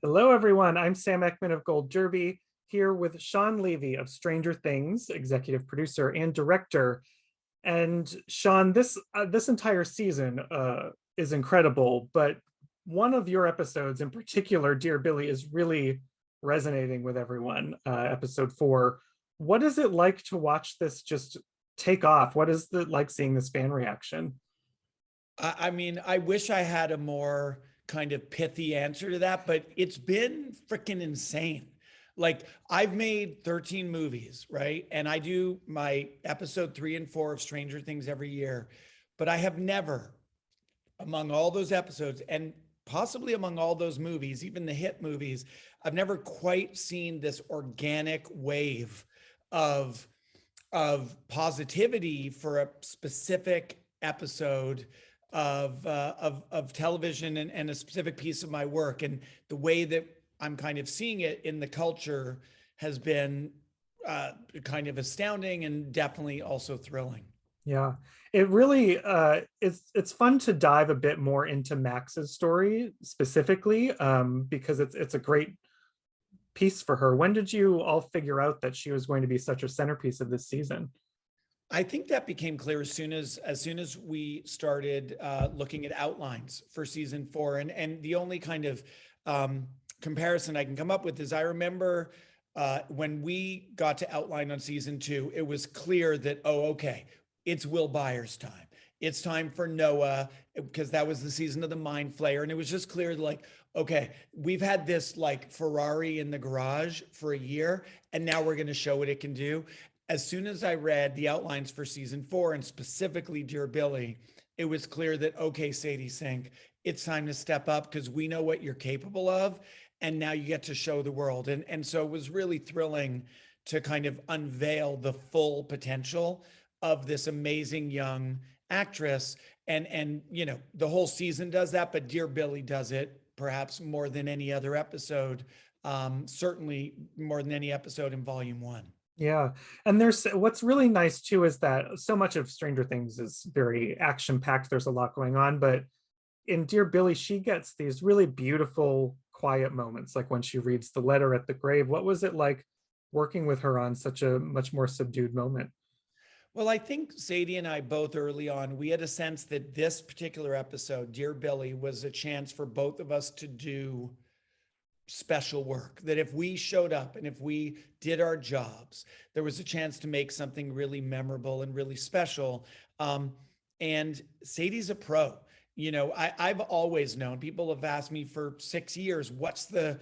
Hello, everyone. I'm Sam Eckmann of Gold Derby, here with Shawn Levy of Stranger Things, executive producer and director. And Shawn, this entire season is incredible, but one of your episodes in particular, Dear Billy, is really resonating with everyone. Episode 4. What is it like to watch this just take off? What is it like seeing this fan reaction? I mean, I wish I had a more kind of pithy answer to that, but it's been freaking insane. Like, I've made 13 movies, right? And I do my episode 3 and 4 of Stranger Things every year, but I have never, among all those episodes and possibly among all those movies, even the hit movies, I've never quite seen this organic wave of positivity for a specific episode of television and a specific piece of my work. And the way that I'm kind of seeing it in the culture has been kind of astounding and definitely also thrilling. Yeah, it really it's fun to dive a bit more into Max's story specifically, because it's a great piece for her. When did you all figure out that she was going to be such a centerpiece of this season? I think that became clear as soon as we started looking at outlines for season 4, and the only kind of comparison I can come up with is I remember when we got to outline on season 2, it was clear that, oh, okay, it's Will Byers' time. It's time for Noah, because that was the season of the Mind Flayer, and it was just clear, like, okay, we've had this like Ferrari in the garage for a year, and now we're going to show what it can do. As soon as I read the outlines for season 4 and specifically Dear Billy, it was clear that, okay, Sadie Sink, it's time to step up because we know what you're capable of. And now you get to show the world. And so it was really thrilling to kind of unveil the full potential of this amazing young actress. And the whole season does that, but Dear Billy does it perhaps more than any other episode, certainly more than any episode in volume 1. Yeah, and there's what's really nice too is that so much of Stranger Things is very action packed. There's a lot going on, but in Dear Billy, she gets these really beautiful, quiet moments, like when she reads the letter at the grave. What was it like working with her on such a much more subdued moment? Well, I think Sadie and I both early on, we had a sense that this particular episode, Dear Billy, was a chance for both of us to do special work. That if we showed up and if we did our jobs, there was a chance to make something really memorable and really special. And Sadie's a pro. I've always known, people have asked me for 6 years, what's the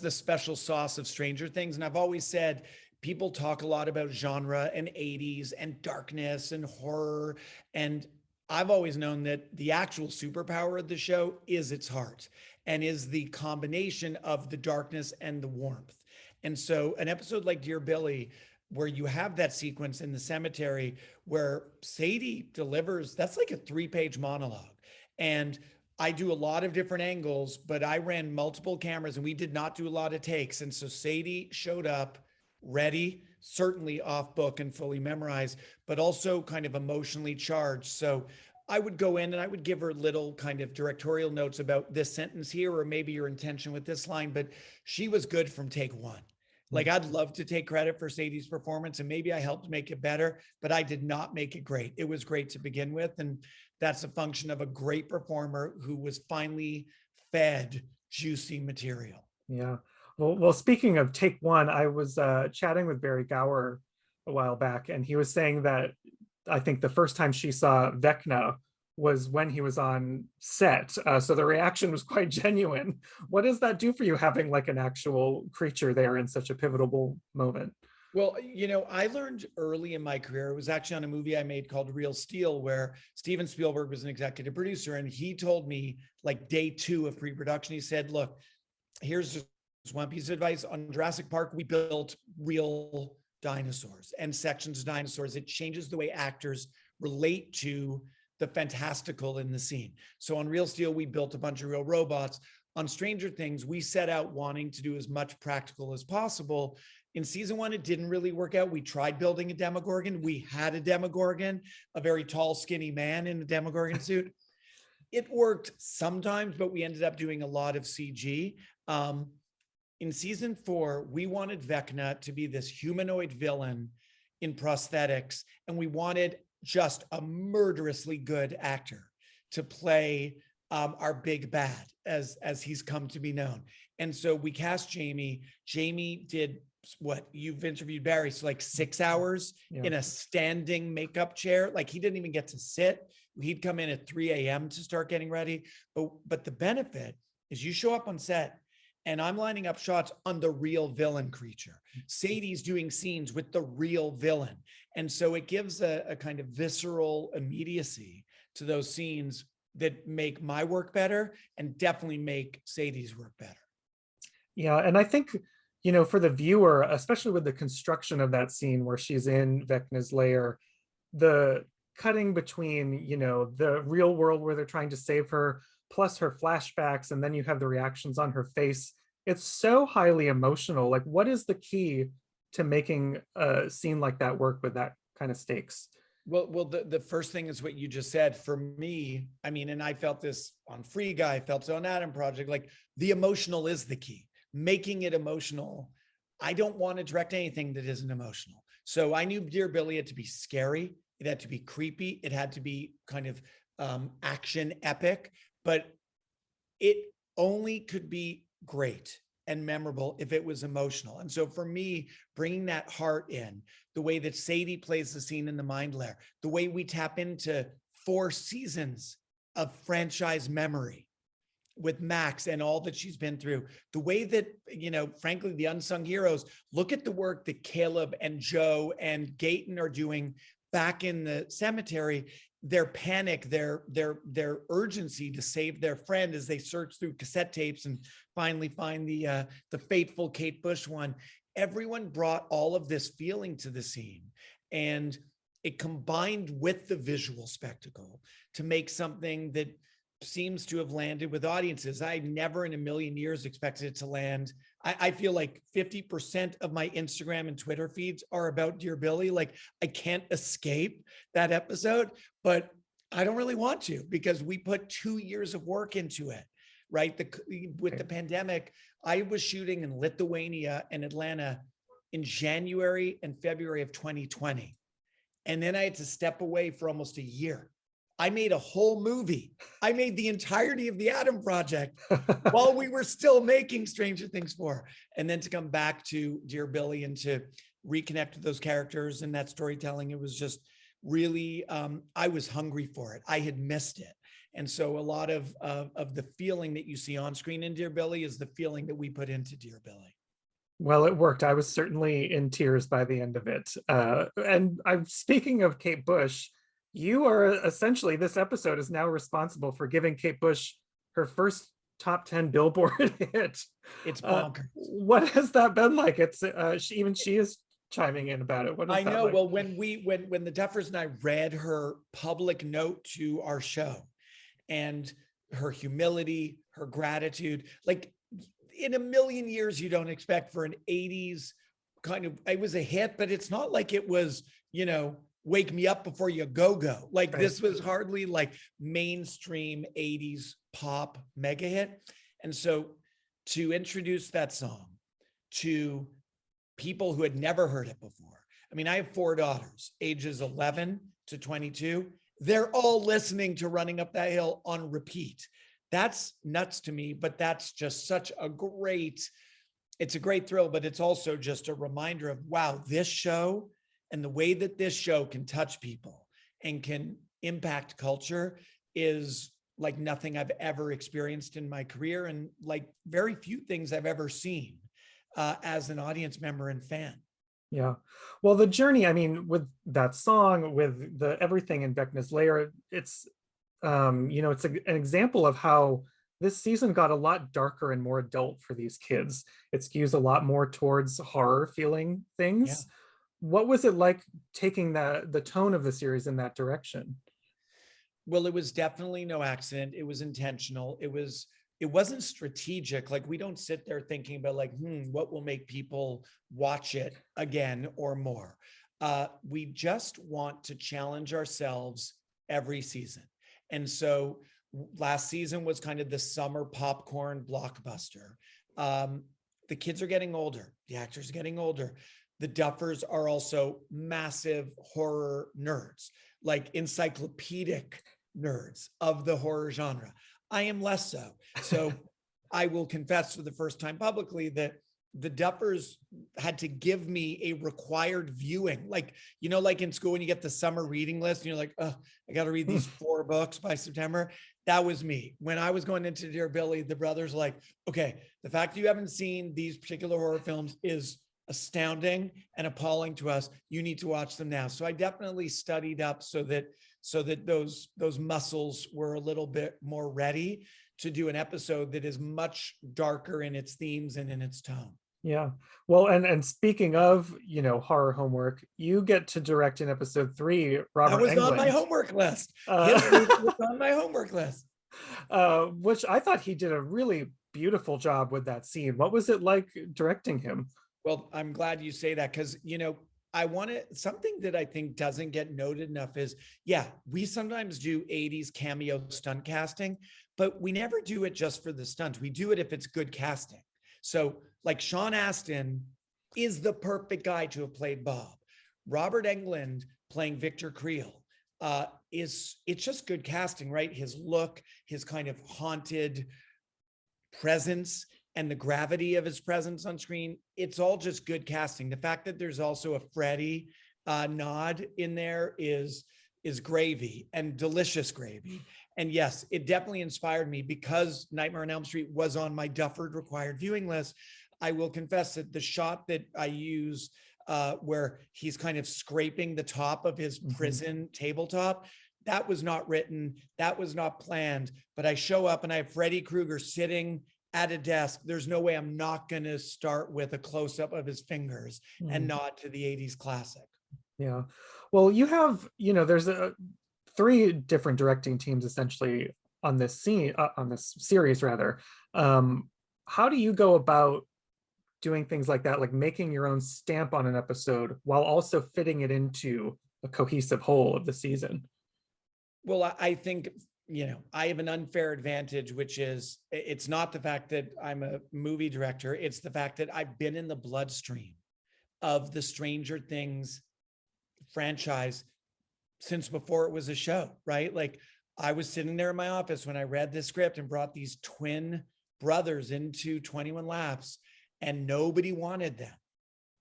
special sauce of Stranger Things? And I've always said, people talk a lot about genre and 80s and darkness and horror. And I've always known that the actual superpower of the show is its heart and is the combination of the darkness and the warmth. And so an episode like Dear Billy, where you have that sequence in the cemetery where Sadie delivers, that's like a 3-page monologue. And I do a lot of different angles, but I ran multiple cameras and we did not do a lot of takes. And so Sadie showed up ready, certainly off book and fully memorized, but also kind of emotionally charged. So I would go in and I would give her little kind of directorial notes about this sentence here, or maybe your intention with this line, but she was good from take one. Like, I'd love to take credit for Sadie's performance and maybe I helped make it better, but I did not make it great. It was great to begin with. And that's a function of a great performer who was finally fed juicy material. Yeah. Well, speaking of take one, I was chatting with Barry Gower a while back, and he was saying that I think the first time she saw Vecna was when he was on set. So the reaction was quite genuine. What does that do for you, having like an actual creature there in such a pivotal moment? Well, I learned early in my career, it was actually on a movie I made called Real Steel, where Steven Spielberg was an executive producer. And he told me, like, day 2 of pre-production, he said, look, here's just one piece of advice. On Jurassic Park, we built real dinosaurs and sections of dinosaurs. It changes the way actors relate to the fantastical in the scene. So on Real Steel, we built a bunch of real robots. On Stranger Things, we set out wanting to do as much practical as possible. In season 1, it didn't really work out. We tried building a Demogorgon. We had a Demogorgon, a very tall, skinny man in a Demogorgon suit. It worked sometimes, but we ended up doing a lot of CG. in season 4, we wanted Vecna to be this humanoid villain in prosthetics, and we wanted just a murderously good actor to play our big bad, as he's come to be known. And so we cast Jamie. Jamie did what you've interviewed Barry, so like 6 hours in a standing makeup chair. Like he didn't even get to sit. He'd come in at 3 a.m. to start getting ready. But the benefit is you show up on set and I'm lining up shots on the real villain creature. Sadie's doing scenes with the real villain. And so it gives a kind of visceral immediacy to those scenes that make my work better and definitely make Sadie's work better. Yeah, and I think, you know, for the viewer, especially with the construction of that scene where she's in Vecna's lair, the cutting between, you know, the real world where they're trying to save her, plus her flashbacks, and then you have the reactions on her face. It's so highly emotional. Like, what is the key to making a scene like that work with that kind of stakes? Well, the first thing is what you just said. For me, I mean, and I felt this on Free Guy, I felt it on Adam Project, like the emotional is the key. Making it emotional. I don't want to direct anything that isn't emotional. So I knew Dear Billy had to be scary. It had to be creepy. It had to be kind of action epic, but it only could be great and memorable if it was emotional. And so for me, bringing that heart in, the way that Sadie plays the scene in the mind lair, the way we tap into 4 seasons of franchise memory with Max and all that she's been through, the way that, you know, frankly, the unsung heroes, look at the work that Caleb and Joe and Gayton are doing back in the cemetery, their panic, their urgency to save their friend as they search through cassette tapes and finally find the fateful Kate Bush one. Everyone brought all of this feeling to the scene, and it combined with the visual spectacle to make something that seems to have landed with audiences. I never in a million years expected it to land. I feel like 50% of my Instagram and Twitter feeds are about Dear Billy. Like I can't escape that episode, but I don't really want to because we put 2 years of work into it, right? With the pandemic, I was shooting in Lithuania and Atlanta in January and February of 2020. And then I had to step away for almost a year. I made a whole movie. I made the entirety of the Adam Project while we were still making Stranger Things 4. And then to come back to Dear Billy and to reconnect with those characters and that storytelling, it was just really, I was hungry for it. I had missed it. And so a lot of the feeling that you see on screen in Dear Billy is the feeling that we put into Dear Billy. Well, it worked. I was certainly in tears by the end of it. And I'm speaking of Kate Bush, you are essentially, this episode is now responsible for giving Kate Bush her first top 10 Billboard hit. It's bonkers. What has that been like? It's even she is chiming in about it. What is I that know. like? Well, when the Duffers and I read her public note to our show and her humility, her gratitude, like in a million years, you don't expect for an 80s kind of, it was a hit, but it's not like it was, you know, Wake Me Up Before You Go. Like right. This was hardly like mainstream 80s pop mega hit. And so to introduce that song to people who had never heard it before. I mean, I have 4 daughters, ages 11 to 22. They're all listening to Running Up That Hill on repeat. That's nuts to me, but that's just such a great, it's a great thrill, but it's also just a reminder of, wow, this show and the way that this show can touch people and can impact culture is like nothing I've ever experienced in my career, and like very few things I've ever seen as an audience member and fan. Yeah. Well, the journey, I mean, with that song, with the everything in Vecna's lair, it's, you know, it's an example of how this season got a lot darker and more adult for these kids. It skews a lot more towards horror feeling things. Yeah. What was it like taking the tone of the series in that direction? Well, it was definitely no accident. It was intentional. It wasn't strategic. Like we don't sit there thinking about like, what will make people watch it again or more. We just want to challenge ourselves every season. And so last season was kind of the summer popcorn blockbuster. the kids are getting older. The actors are getting older. The Duffers are also massive horror nerds, like encyclopedic nerds of the horror genre. I am less so. So I will confess for the first time publicly that the Duffers had to give me a required viewing. Like, you know, like in school when you get the summer reading list and you're like, oh, I got to read these 4 books by September. That was me. When I was going into Dear Billy, the brothers were like, okay, the fact that you haven't seen these particular horror films is astounding and appalling to us. You need to watch them now. So I definitely studied up so that those muscles were a little bit more ready to do an episode that is much darker in its themes and in its tone. Yeah. Well, and speaking of, you know, horror homework, you get to direct in episode 3, Robert That was Englund. on my homework list. His movie was on my homework list. Which I thought he did a really beautiful job with that scene. What was it like directing him? Well, I'm glad you say that because, you know, I want to, something that I think doesn't get noted enough is, yeah, we sometimes do 80s cameo stunt casting, but we never do it just for the stunts. We do it if it's good casting. So like Sean Astin is the perfect guy to have played Bob. Robert Englund playing Victor Creel it's just good casting, right? His look, his kind of haunted presence, and the gravity of his presence on screen. It's all just good casting. The fact that there's also a Freddy nod in there is gravy, and delicious gravy. And yes, it definitely inspired me because Nightmare on Elm Street was on my Dufford required viewing list. I will confess that the shot that I use where he's kind of scraping the top of his prison tabletop, that was not written, that was not planned, but I show up and I have Freddy Krueger sitting at a desk. There's no way I'm not going to start with a close-up of his fingers and nod to the 80s classic. Yeah. Well, you have, you know, there's 3 different directing teams essentially on this scene, on this series rather. How do you go about doing things like that, like making your own stamp on an episode while also fitting it into a cohesive whole of the season? Well, I think, you know, I have an unfair advantage, which is it's not the fact that I'm a movie director. It's the fact that I've been in the bloodstream of the Stranger Things franchise since before it was a show, right? Like I was sitting there in my office when I read this script and brought these twin brothers into 21 Laps, and nobody wanted them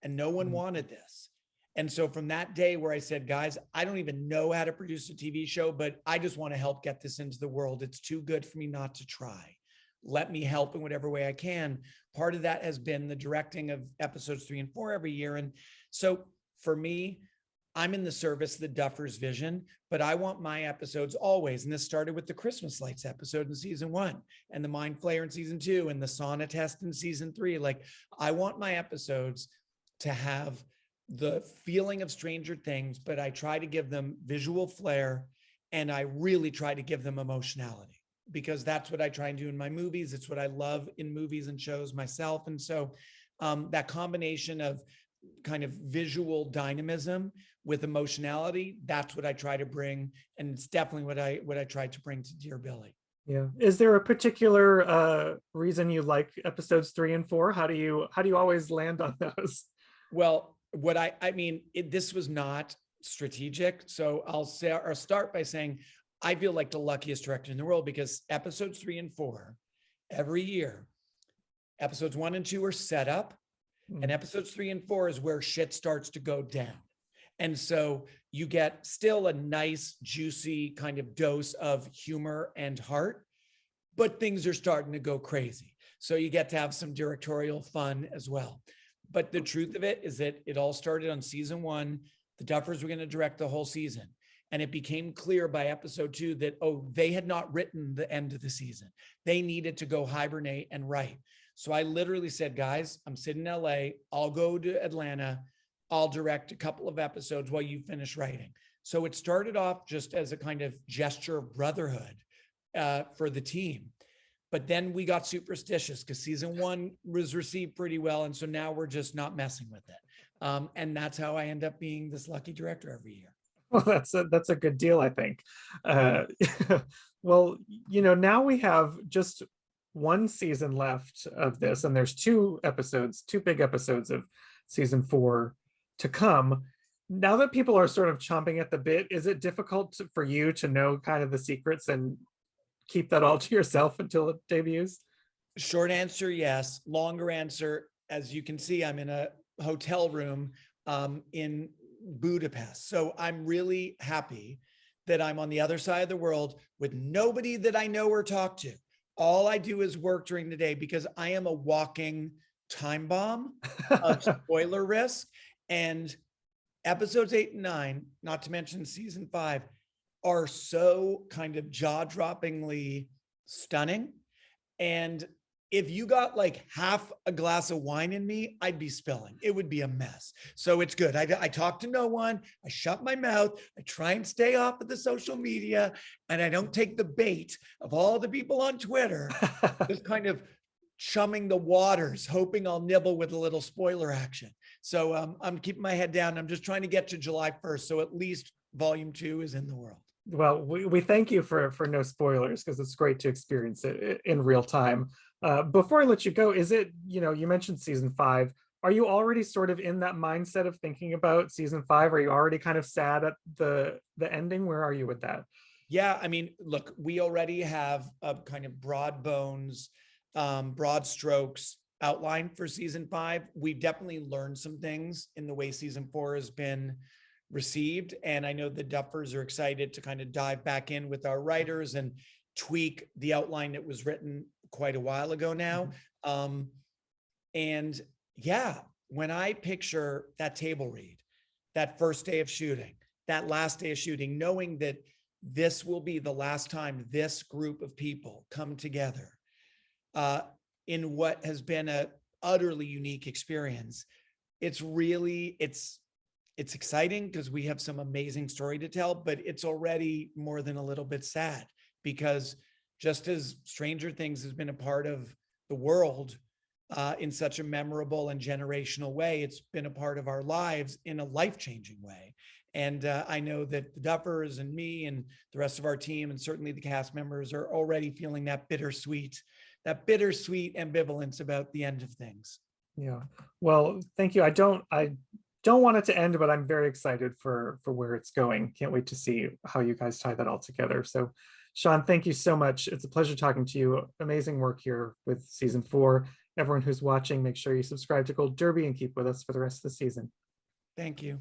and no one wanted this. And so from that day where I said, guys, I don't even know how to produce a TV show, but I just want to help get this into the world. It's too good for me not to try. Let me help in whatever way I can. Part of that has been the directing of episodes 3 and 4 every year. And so for me, I'm in the service of the Duffer's vision, but I want my episodes always. And this started with the Christmas Lights episode in season 1 and the Mind Flayer in season 2 and the sauna test in season 3. Like I want my episodes to have the feeling of Stranger Things, but I try to give them visual flair and I really try to give them emotionality because that's what I try and do in my movies. It's what I love in movies and shows myself. And so that combination of kind of visual dynamism with emotionality, that's what I try to bring. And it's definitely what I tried to bring to Dear Billy. Yeah. Is there a particular reason you like episodes 3 and 4? How do you always land on those? Well, this was not strategic. So I'll start by saying, I feel like the luckiest director in the world because episodes 3 and 4, every year, episodes 1 and 2 are set up and episodes 3 and 4 is where shit starts to go down. And so you get still a nice, juicy kind of dose of humor and heart, but things are starting to go crazy. So you get to have some directorial fun as well. But the truth of it is that it all started on season 1. The Duffers were going to direct the whole season. And it became clear by episode 2 that, they had not written the end of the season. They needed to go hibernate and write. So I literally said, guys, I'm sitting in LA. I'll go to Atlanta. I'll direct a couple of episodes while you finish writing. So it started off just as a kind of gesture of brotherhood for the team. But then we got superstitious because season 1 was received pretty well. And so now we're just not messing with it. And that's how I end up being this lucky director every year. Well, that's a good deal, I think. Well, you know, now we have just one season left of this, and there's two big episodes of season 4 to come. Now that people are sort of chomping at the bit, is it difficult for you to know kind of the secrets and keep that all to yourself until it debuts? Short answer, yes. Longer answer, as you can see, I'm in a hotel room in Budapest. So I'm really happy that I'm on the other side of the world with nobody that I know or talk to. All I do is work during the day because I am a walking time bomb of spoiler risk. And episodes 8 and 9, not to mention season 5, are so kind of jaw-droppingly stunning. And if you got like half a glass of wine in me, I'd be spilling. It would be a mess. So it's good. I talk to no one. I shut my mouth. I try and stay off of the social media, and I don't take the bait of all the people on Twitter just kind of chumming the waters, hoping I'll nibble with a little spoiler action. So I'm keeping my head down. I'm just trying to get to July 1st. So at least volume 2 is in the world. Well, we thank you for no spoilers, because it's great to experience it in real time. Before I let you go, is it, you mentioned season 5. Are you already sort of in that mindset of thinking about season 5? Are you already kind of sad at the ending? Where are you with that? Yeah, I mean, look, we already have a kind of broad bones, broad strokes outline for season 5. We've definitely learned some things in the way season 4 has been received. And I know the Duffers are excited to kind of dive back in with our writers and tweak the outline that was written quite a while ago now. And yeah, when I picture that table read, that first day of shooting, that last day of shooting, knowing that this will be the last time this group of people come together in what has been a utterly unique experience, it's exciting because we have some amazing story to tell, but it's already more than a little bit sad, because just as Stranger Things has been a part of the world in such a memorable and generational way, it's been a part of our lives in a life-changing way. And I know that the Duffers and me and the rest of our team, and certainly the cast members, are already feeling that bittersweet ambivalence about the end of things. Yeah. Well, thank you. I don't want it to end, but I'm very excited for where it's going. Can't wait to see how you guys tie that all together. So, Shawn, thank you so much. It's a pleasure talking to you. Amazing work here with season 4. Everyone who's watching, make sure you subscribe to Gold Derby and keep with us for the rest of the season. Thank you.